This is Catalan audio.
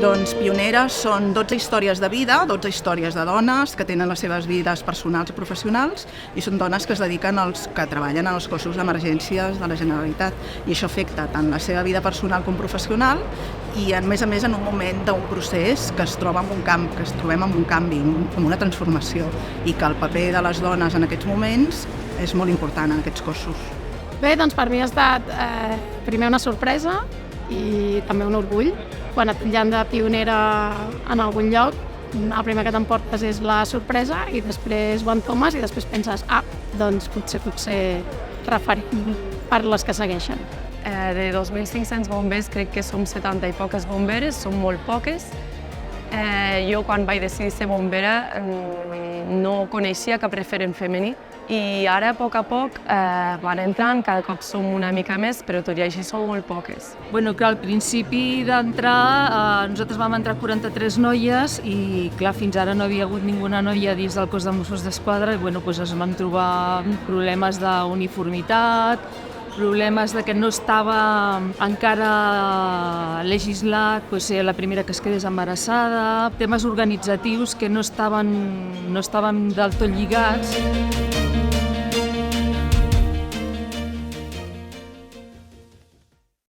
Doncs Pioneres són 12 històries de vida, 12 històries de dones que tenen les seves vides personals i professionals i són dones que es dediquen que treballen en els cossos d'emergències de la Generalitat i això afecta tant la seva vida personal com professional i a més en un moment d'un procés que es troba en un camp, que es trobem en un canvi, en una transformació i que el paper de les dones en aquests moments és molt important en aquests cossos. Bé, doncs per mi ha estat primer una sorpresa i també un orgull. Quan et titllen de pionera en algun lloc, el primer que t'emportes és la sorpresa i després ho entomes i després penses, doncs potser referent per les que segueixen. De 2.500 bombers crec que som 70 i poques bomberes, som molt poques. Jo quan vaig decidir ser bombera no coneixia cap referent femení i ara a poc van entrant, cada cop som una mica més, però tot i així som molt poques. Bueno, clar, al principi d'entrar, nosaltres vam entrar 43 noies i clar, fins ara no havia hagut ninguna noia dins del cos de Mossos d'Esquadra i bueno, doncs es van trobar problemes d'uniformitat, problemes de que no estava encara legislat ser la primera que es quedés embarassada, temes organitzatius que no estaven del tot lligats.